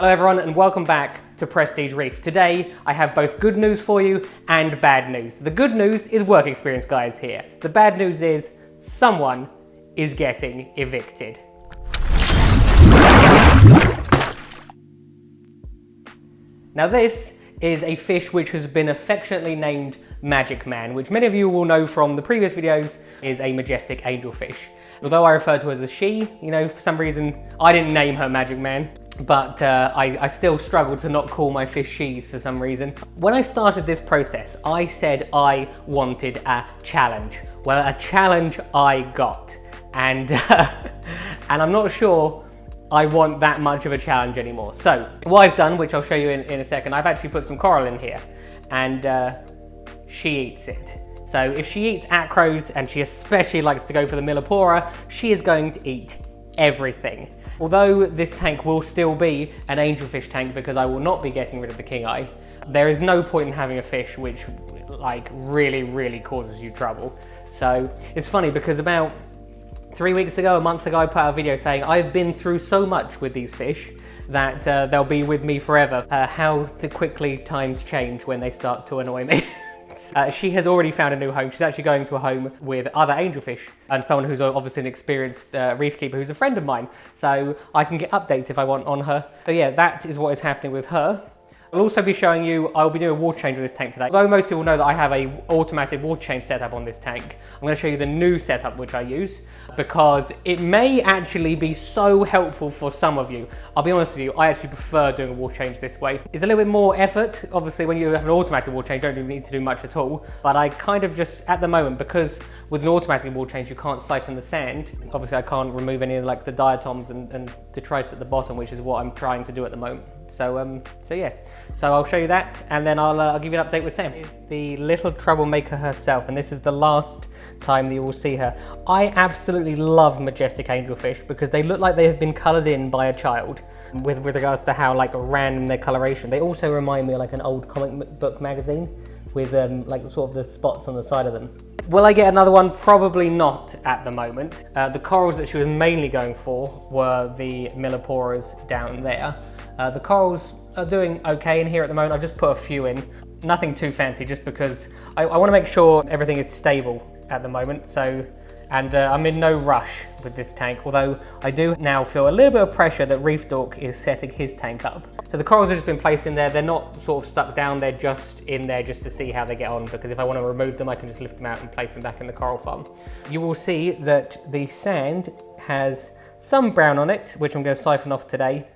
Hello everyone and welcome back to Prestige Reef. Today I have both good news for you and bad news. The good news is work experience guys here. The bad news is someone is getting evicted. Now this is a fish which has been affectionately named Magic Man, which many of you will know from the previous videos is a majestic angelfish. Although I refer to her as a she, for some reason I didn't name her Magic Man. But I still struggle to not call my fish she's for some reason. When I started this process, I said I wanted a challenge. Well, a challenge I got. And, and I'm not sure I want that much of a challenge anymore. So what I've done, which I'll show you in a second, I've actually put some coral in here and she eats it. So if she eats acros, and she especially likes to go for the millipora, she is going to eat everything. Although this tank will still be an angelfish tank because I will not be getting rid of the king eye, there is no point in having a fish which really causes you trouble. So it's funny because about 3 weeks ago, a month ago, I put out a video saying I've been through so much with these fish that they'll be with me forever. How quickly times change when they start to annoy me. She has already found a new home. She's actually going to a home with other angelfish and someone who's obviously an experienced reef keeper who's a friend of mine. So I can get updates if I want on her. So yeah, that is what is happening with her. I'll also be showing you, I'll be doing a water change on this tank today. Although most people know that I have a automatic water change setup on this tank, I'm going to show you the new setup which I use because it may actually be so helpful for some of you. I'll be honest with you, I actually prefer doing a water change this way. It's a little bit more effort. Obviously when you have an automatic water change, you don't need to do much at all. But I kind of just, at the moment, because with an automatic water change, you can't siphon the sand. Obviously I can't remove any of the diatoms and detritus at the bottom, which is what I'm trying to do at the moment. So yeah, so I'll show you that and then I'll give you an update with Sam. Is the little troublemaker herself, and this is the last time that you will see her. I absolutely love majestic angelfish because they look like they have been coloured in by a child with regards to how random their coloration. They also remind me of an old comic book magazine with sort of the spots on the side of them. Will I get another one? Probably not at the moment. The corals that she was mainly going for were the milliporas down there. The corals are doing okay in here at the moment. I've just put a few in. Nothing too fancy, just because I want to make sure everything is stable at the moment. So, and I'm in no rush with this tank, although I do now feel a little bit of pressure that Reef Dork is setting his tank up. So the corals have just been placed in there. They're not sort of stuck down, they're just in there just to see how they get on, because if I want to remove them, I can just lift them out and place them back in the coral farm. You will see that the sand has some brown on it, which I'm going to siphon off today.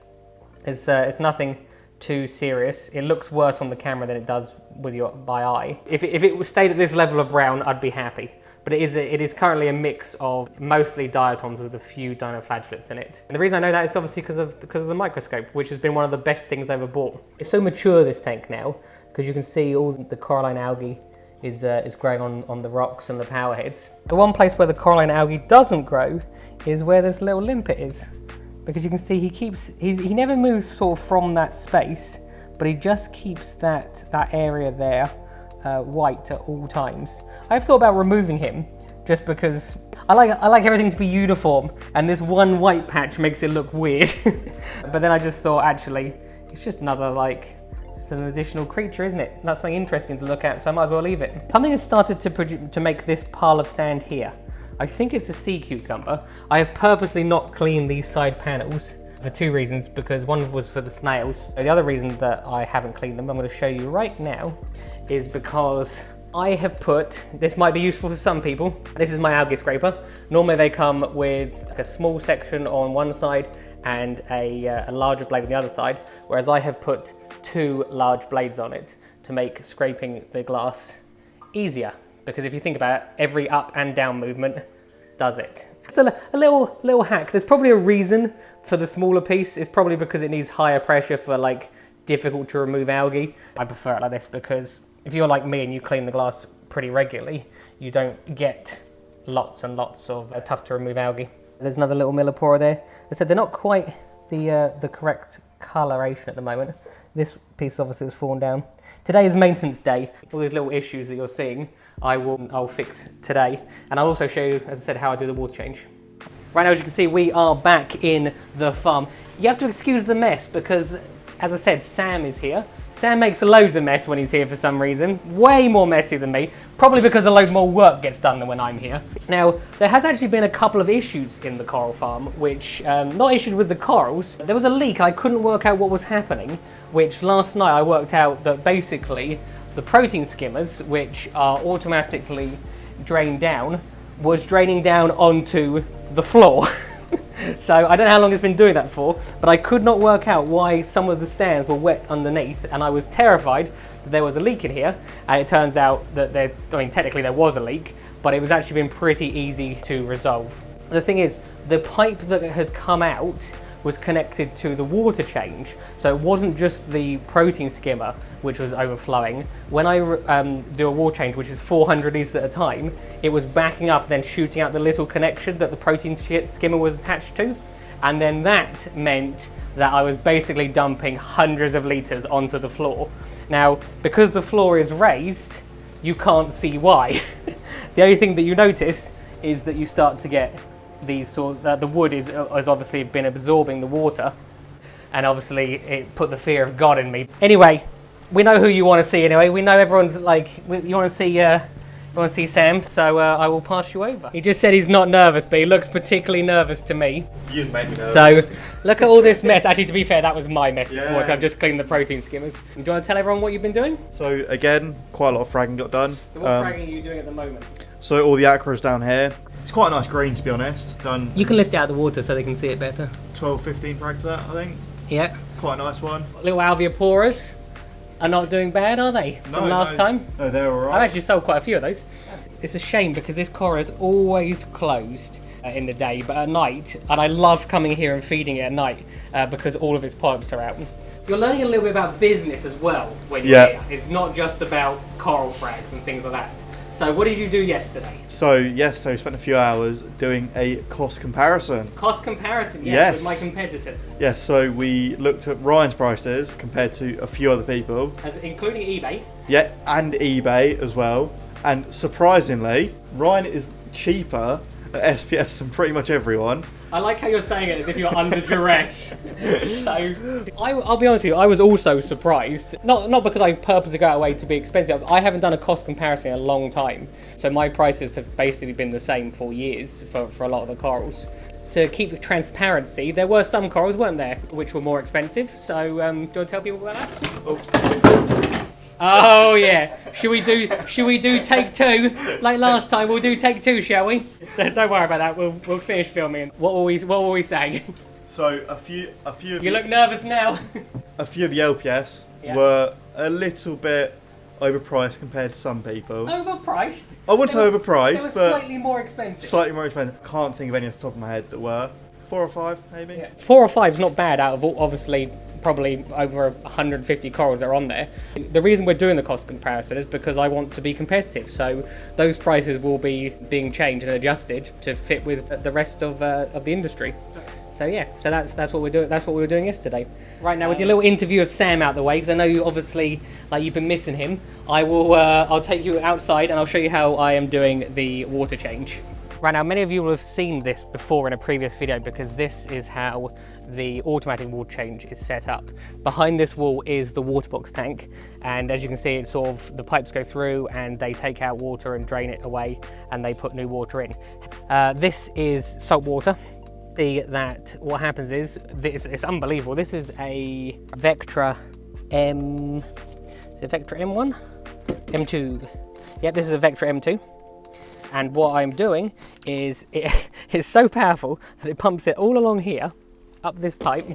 It's nothing too serious. It looks worse on the camera than it does with your by eye. If it stayed at this level of brown, I'd be happy. But it is currently a mix of mostly diatoms with a few dinoflagellates in it. And the reason I know that is obviously because of the microscope, which has been one of the best things I've ever bought. It's so mature, this tank now, because you can see all the coralline algae is growing on the rocks and the power heads. The one place where the coralline algae doesn't grow is where this little limpet is. Because you can see he never moves sort of from that space, but he just keeps that area there white at all times. I've thought about removing him just because I like everything to be uniform, and this one white patch makes it look weird. But then I just thought, actually, it's just another just an additional creature, isn't it? That's something interesting to look at, so I might as well leave it. Something has started to make this pile of sand here. I think it's a sea cucumber. I have purposely not cleaned these side panels for two reasons, because one was for the snails. The other reason that I haven't cleaned them, I'm going to show you right now, is because I have put, this might be useful for some people, this is my algae scraper. Normally they come with a small section on one side and a larger blade on the other side, whereas I have put two large blades on it to make scraping the glass easier. Because if you think about it, every up and down movement does it. It's a little hack. There's probably a reason for the smaller piece. It's probably because it needs higher pressure for difficult to remove algae. I prefer it like this because if you're like me and you clean the glass pretty regularly, you don't get lots and lots of tough to remove algae. There's another little millipora there. As I said, they're not quite the correct coloration at the moment. This piece obviously has fallen down. Today is maintenance day. All these little issues that you're seeing, I'll fix today. And I'll also show you, as I said, how I do the water change. Right now, as you can see, we are back in the farm. You have to excuse the mess because as I said, Sam is here. Sam makes loads of mess when he's here for some reason, way more messy than me, probably because a load more work gets done than when I'm here. Now, there has actually been a couple of issues in the coral farm, which, not issues with the corals, there was a leak, I couldn't work out what was happening, which last night I worked out that basically the protein skimmers, which are automatically drained down, was draining down onto the floor. So I don't know how long it's been doing that for, but I could not work out why some of the stands were wet underneath, and I was terrified that there was a leak in here. And it turns out that technically there was a leak, but it was actually been pretty easy to resolve. The thing is, the pipe that had come out was connected to the water change, so it wasn't just the protein skimmer which was overflowing. When I do a water change, which is 400 litres at a time, it was backing up, then shooting out the little connection that the protein skimmer was attached to, and then that meant that I was basically dumping hundreds of litres onto the floor. Now, because the floor is raised, you can't see why. The only thing that you notice is that you start to get these the wood has obviously been absorbing the water, and obviously it put the fear of God in me. Anyway, we know who you want to see anyway. We know everyone's like, you want to see Sam, so I will pass you over. He just said he's not nervous, but he looks particularly nervous to me. You've made me nervous. So, look at all this mess. Actually, to be fair, that was my mess this morning. I've just cleaned the protein skimmers. Do you want to tell everyone what you've been doing? So again, quite a lot of fragging got done. So what fragging are you doing at the moment? So all the aquas down here. It's quite a nice green, to be honest. Done. You can lift it out of the water so they can see it better. 12, 15 frags that, I think. Yeah. It's quite a nice one. Little alveoporas are not doing bad, are they? From last time? No, they're alright. I've actually sold quite a few of those. It's a shame because this coral is always closed in the day, but at night, and I love coming here and feeding it at night because all of its pipes are out. You're learning a little bit about business as well when you're here. It's not just about coral frags and things like that. So what did you do yesterday? So yesterday we spent a few hours doing a cost comparison. Cost comparison, yes. With my competitors. Yes, so we looked at Ryan's prices compared to a few other people. Including eBay? Yeah, and eBay as well. And surprisingly, Ryan is cheaper at SPS than pretty much everyone. I like how you're saying it as if you're under duress. So, I'll be honest with you, I was also surprised. Not because I purposely go out of way to be expensive. I haven't done a cost comparison in a long time. So my prices have basically been the same for years for a lot of the corals. To keep the transparency, there were some corals, weren't there, which were more expensive. So, do you want to tell people about that? Oh yeah. Should we do take two like last time? We'll do take two, shall we? Don't worry about that. We'll finish filming. What were we saying? So a few of you look nervous now. A few of the LPS were a little bit overpriced compared to some people. Overpriced? I wouldn't say overpriced, they were but slightly more expensive. Slightly more expensive. Can't think of any off the top of my head that were 4 or 5 maybe. Yeah. 4 or 5 is not bad out of obviously probably over 150 corals that are on there. The reason we're doing the cost comparison is because I want to be competitive. So those prices will be being changed and adjusted to fit with the rest of the industry. So yeah, so that's what we're doing. That's what we were doing yesterday. Right now, with your little interview of Sam out the way, because I know you obviously you've been missing him. I'll take you outside and I'll show you how I am doing the water change. Right now, many of you will have seen this before in a previous video because this is how the automatic water change is set up. Behind this wall is the Waterbox tank, and as you can see, it's sort of the pipes go through and they take out water and drain it away, and they put new water in. This is salt water. See that what happens is it's unbelievable. This is a Vectra M. Is it Vectra M1? M2. Yep, this is a Vectra M2. And what I'm doing is it's so powerful that it pumps it all along here, up this pipe,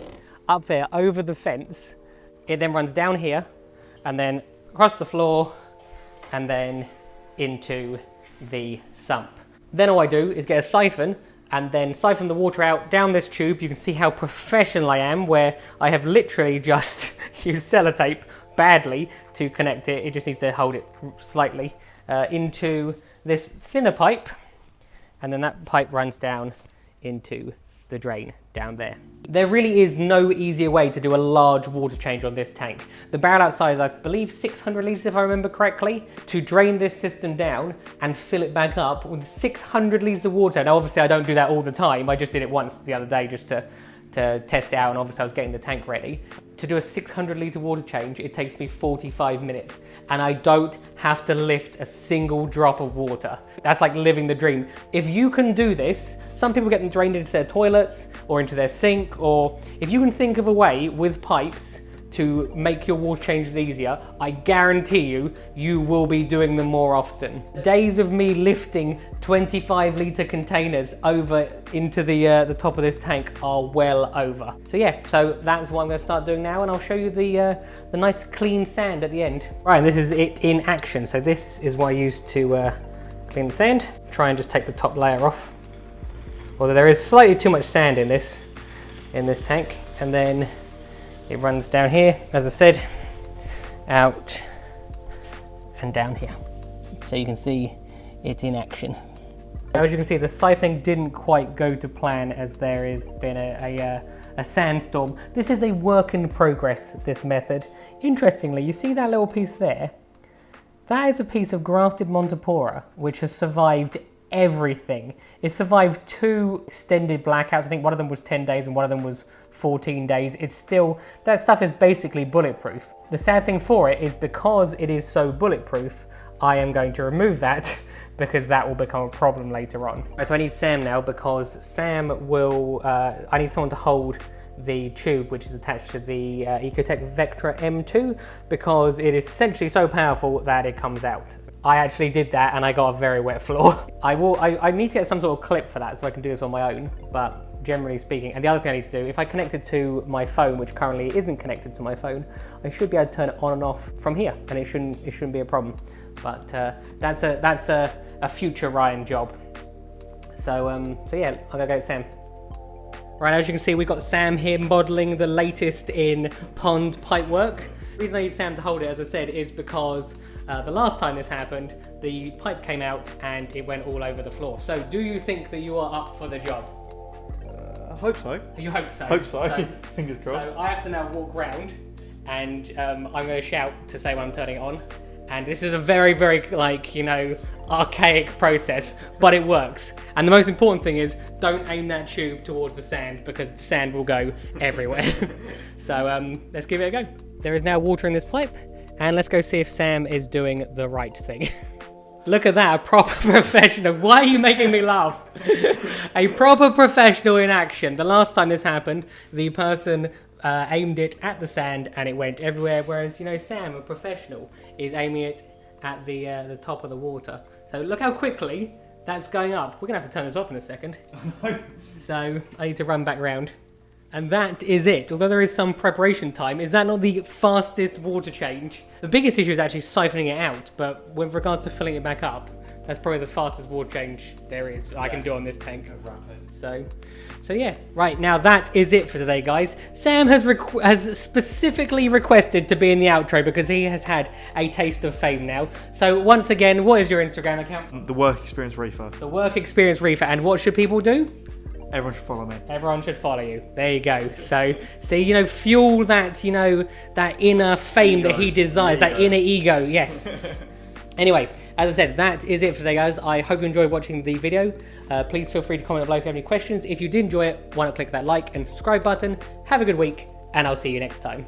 up there, over the fence. It then runs down here, and then across the floor, and then into the sump. Then all I do is get a siphon, and then siphon the water out down this tube. You can see how professional I am, where I have literally just used sellotape badly to connect it. It just needs to hold it slightly into this thinner pipe, and then that pipe runs down into the drain down there. There really is no easier way to do a large water change on this tank. The barrel outside is, I believe, 600 litres if I remember correctly. To drain this system down and fill it back up with 600 litres of water. Now obviously I don't do that all the time, I just did it once the other day just to to test it out, and obviously I was getting the tank ready. To do a 600 litre water change, it takes me 45 minutes, and I don't have to lift a single drop of water. That's like living the dream. If you can do this, some people get them drained into their toilets or into their sink, or if you can think of a way with pipes to make your water changes easier, I guarantee you, you will be doing them more often. Days of me lifting 25 litre containers over into the top of this tank are well over. So yeah, so that's what I'm going to start doing now, and I'll show you the nice clean sand at the end. Right, and this is it in action. So this is what I used to clean the sand. Try and just take the top layer off. Although there is slightly too much sand in this tank, and then it runs down here, as I said, out and down here. So you can see it in action. As you can see, the siphoning didn't quite go to plan, as there has been a sandstorm. This is a work in progress, this method. Interestingly, you see that little piece there? That is a piece of grafted Montipora, which has survived everything. It survived 2 extended blackouts. I think one of them was 10 days and one of them was 14 days. It's still, that stuff is basically bulletproof. The sad thing for it is, because it is so bulletproof, I am going to remove that because that will become a problem later on. So I need Sam now, because Sam will, I need someone to hold the tube which is attached to the Ecotech Vectra M2, because it is essentially so powerful that it comes out. I actually did that and I got a very wet floor. I need to get some sort of clip for that so I can do this on my own, but generally speaking, and the other thing I need to do, if I connect it to my phone, which currently isn't connected to my phone, I should be able to turn it on and off from here, and it shouldn't be a problem. But that's a future Ryan job. So yeah, I'm gonna go with Sam. Right, as you can see, we've got Sam here modelling the latest in pond pipe work. The reason I need Sam to hold it, as I said, is because the last time this happened, the pipe came out and it went all over the floor. So do you think that you are up for the job? I hope so. You hope so? Hope so. Fingers crossed. So I have to now walk round, and I'm going to shout to say when I'm turning it on. And this is a very, very, like, you know, archaic process, but it works. And the most important thing is, don't aim that tube towards the sand, because the sand will go everywhere. So let's give it a go. There is now water in this pipe, and let's go see if Sam is doing the right thing. Look at that, a proper professional. Why are you making me laugh? A proper professional in action. The last time this happened, the person aimed it at the sand and it went everywhere, whereas, you know, Sam, a professional, is aiming it at the top of the water. So look how quickly that's going up. We're gonna have to turn this off in a second. So I need to run back round. And that is it. Although there is some preparation time, is that not the fastest water change? The biggest issue is actually siphoning it out, but with regards to filling it back up, that's probably the fastest water change there is I can do on this tank. So yeah, right, now that is it for today, guys. Sam has specifically requested to be in the outro because he has had a taste of fame now. So once again, what is your Instagram account? The Work Experience Reefer. The Work Experience Reefer. And what should people do? Everyone should follow me. Everyone should follow you. There you go. So, you know, fuel that, you know, that inner fame that he desires, that inner ego, yes. Anyway, as I said, that is it for today, guys. I hope you enjoyed watching the video. Please feel free to comment below if you have any questions. If you did enjoy it, why not click that like and subscribe button. Have a good week, and I'll see you next time.